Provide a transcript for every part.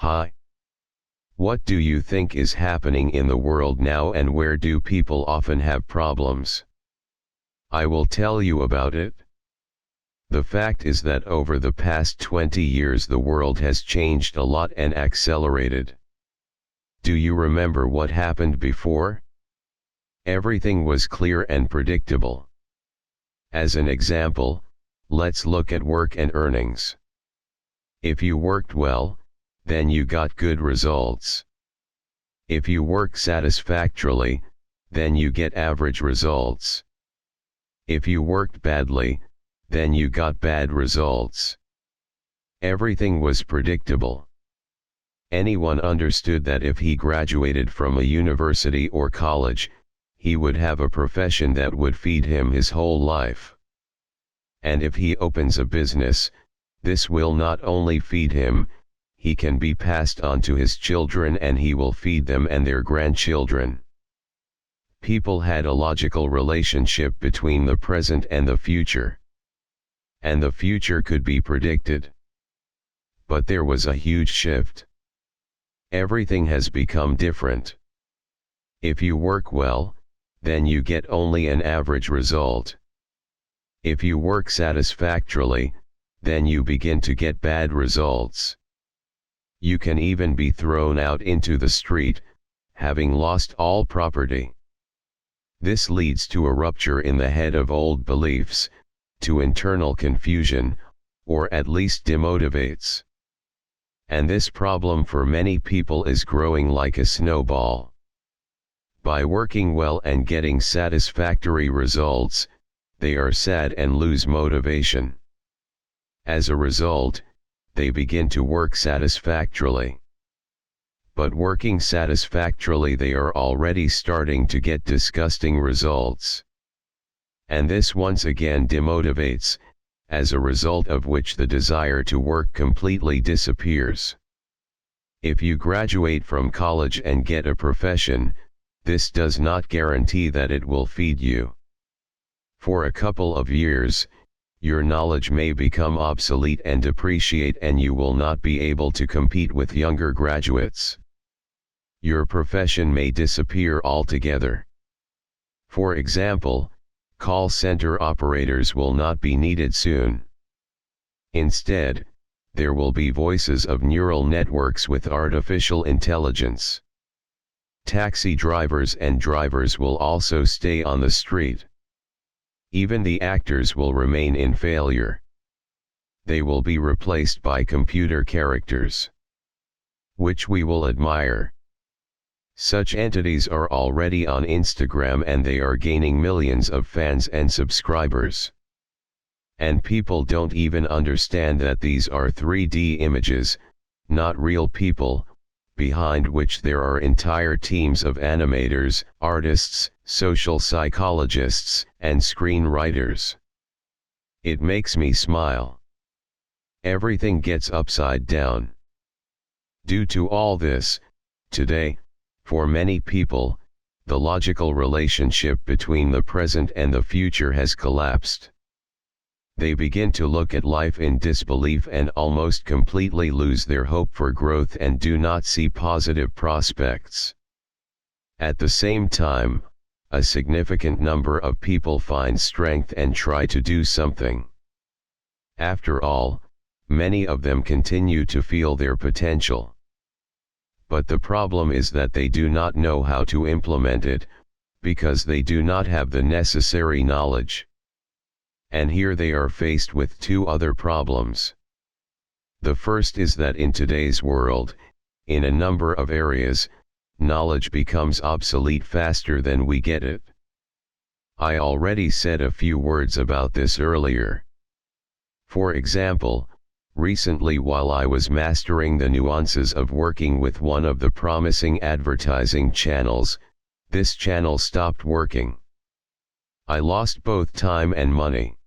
Hi. What do you think is happening in the world now, and where do people often have problems? I will tell you about it. The fact is that over the past 20 years the world has changed a lot and accelerated. Do you remember what happened before? Everything was clear and predictable. As an example, let's look at work and earnings. If you worked well, then you got good results. If you work satisfactorily, then you get average results. If you worked badly, then you got bad results. Everything was predictable. Anyone understood that if he graduated from a university or college, he would have a profession that would feed him his whole life. And if he opens a business, this will not only feed him, he can be passed on to his children and he will feed them and their grandchildren. People had a logical relationship between the present and the future. And the future could be predicted. But there was a huge shift. Everything has become different. If you work well, then you get only an average result. If you work satisfactorily, then you begin to get bad results. You can even be thrown out into the street, having lost all property. This leads to a rupture in the head of old beliefs, to internal confusion, or at least demotivates. And this problem for many people is growing like a snowball. By working well and getting satisfactory results, they are sad and lose motivation. As a result, they begin to work satisfactorily. But working satisfactorily they are already starting to get disgusting results. And this once again demotivates, as a result of which the desire to work completely disappears. If you graduate from college and get a profession, this does not guarantee that it will feed you. For a couple of years, your knowledge may become obsolete and depreciate and you will not be able to compete with younger graduates. Your profession may disappear altogether. For example, call center operators will not be needed soon. Instead, there will be voices of neural networks with artificial intelligence. Taxi drivers and drivers will also stay on the street. Even the actors will remain in failure. They will be replaced by computer characters, which we will admire. Such entities are already on Instagram and they are gaining millions of fans and subscribers. And people don't even understand that these are 3D images, not real people, behind which there are entire teams of animators, artists, social psychologists, and screenwriters. It makes me smile. Everything gets upside down. Due to all this, today, for many people, the logical relationship between the present and the future has collapsed. They begin to look at life in disbelief and almost completely lose their hope for growth and do not see positive prospects. At the same time, a significant number of people find strength and try to do something. After all, many of them continue to feel their potential. But the problem is that they do not know how to implement it, because they do not have the necessary knowledge. And here they are faced with two other problems. The first is that in today's world, in a number of areas, knowledge becomes obsolete faster than we get it. I already said a few words about this earlier. For example, recently while I was mastering the nuances of working with one of the promising advertising channels, this channel stopped working. I lost both time and money.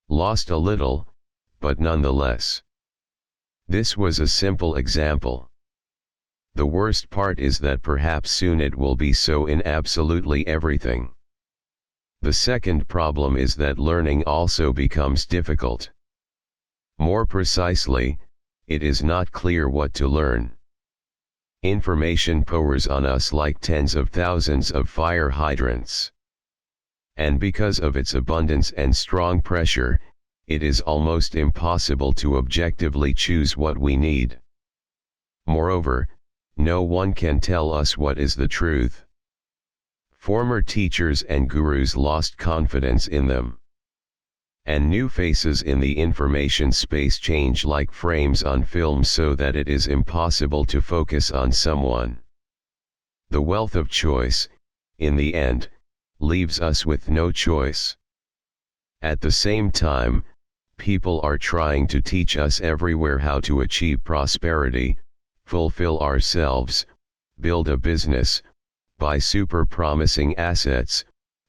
Lost a little, but nonetheless. This was a simple example. The worst part is that perhaps soon it will be so in absolutely everything. The second problem is that learning also becomes difficult. More precisely, it is not clear what to learn. Information pours on us like tens of thousands of fire hydrants. And because of its abundance and strong pressure, it is almost impossible to objectively choose what we need. Moreover, no one can tell us what is the truth. Former teachers and gurus lost confidence in them. And new faces in the information space change like frames on film so that it is impossible to focus on someone. The wealth of choice, in the end, leaves us with no choice. At the same time, people are trying to teach us everywhere how to achieve prosperity, fulfill ourselves, build a business, buy super promising assets,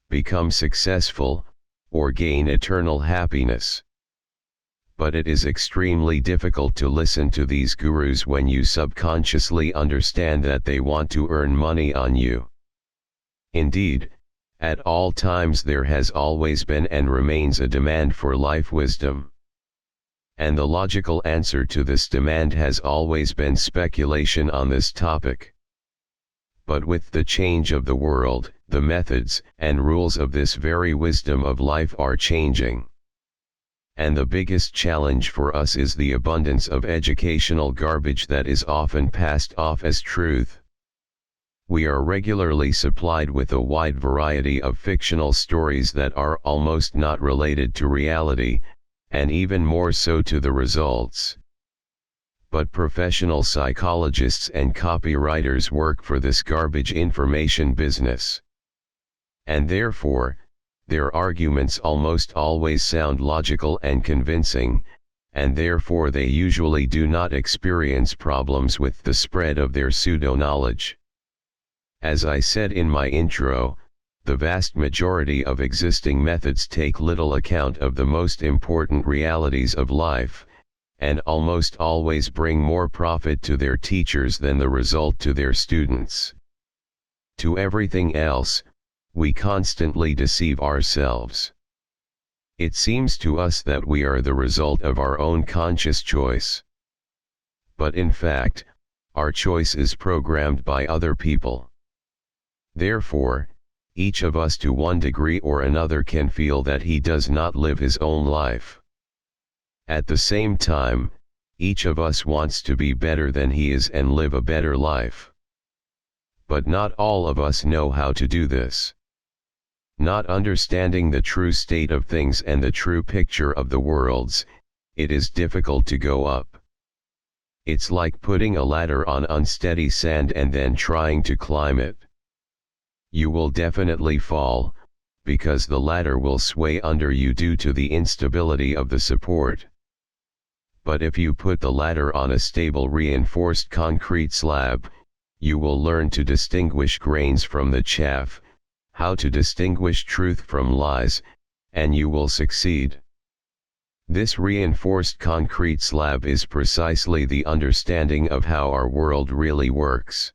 become successful, or gain eternal happiness. But it is extremely difficult to listen to these gurus when you subconsciously understand that they want to earn money on you. Indeed, at all times there has always been and remains a demand for life wisdom. And the logical answer to this demand has always been speculation on this topic. But with the change of the world, the methods and rules of this very wisdom of life are changing. And the biggest challenge for us is the abundance of educational garbage that is often passed off as truth. We are regularly supplied with a wide variety of fictional stories that are almost not related to reality, and even more so to the results. But professional psychologists and copywriters work for this garbage information business. And therefore, their arguments almost always sound logical and convincing, and therefore they usually do not experience problems with the spread of their pseudo-knowledge. As I said in my intro, the vast majority of existing methods take little account of the most important realities of life, and almost always bring more profit to their teachers than the result to their students. To everything else, we constantly deceive ourselves. It seems to us that we are the result of our own conscious choice. But in fact, our choice is programmed by other people. Therefore, each of us to one degree or another can feel that he does not live his own life. At the same time, each of us wants to be better than he is and live a better life. But not all of us know how to do this. Not understanding the true state of things and the true picture of the worlds, it is difficult to go up. It's like putting a ladder on unsteady sand and then trying to climb it. You will definitely fall, because the ladder will sway under you due to the instability of the support. But if you put the ladder on a stable reinforced concrete slab, you will learn to distinguish grains from the chaff, how to distinguish truth from lies, and you will succeed. This reinforced concrete slab is precisely the understanding of how our world really works.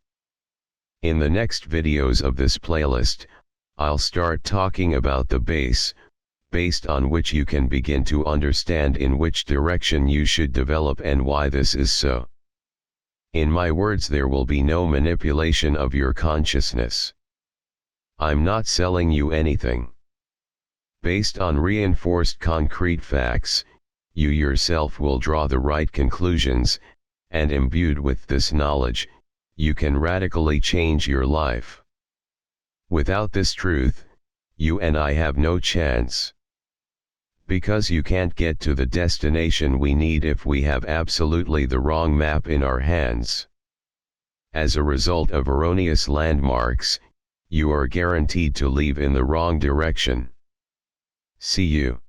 In the next videos of this playlist, I'll start talking about the base, based on which you can begin to understand in which direction you should develop and why this is so. In my words, there will be no manipulation of your consciousness. I'm not selling you anything. Based on reinforced concrete facts, you yourself will draw the right conclusions, and imbued with this knowledge, you can radically change your life. Without this truth, you and I have no chance. Because you can't get to the destination we need if we have absolutely the wrong map in our hands. As a result of erroneous landmarks, you are guaranteed to leave in the wrong direction. See you.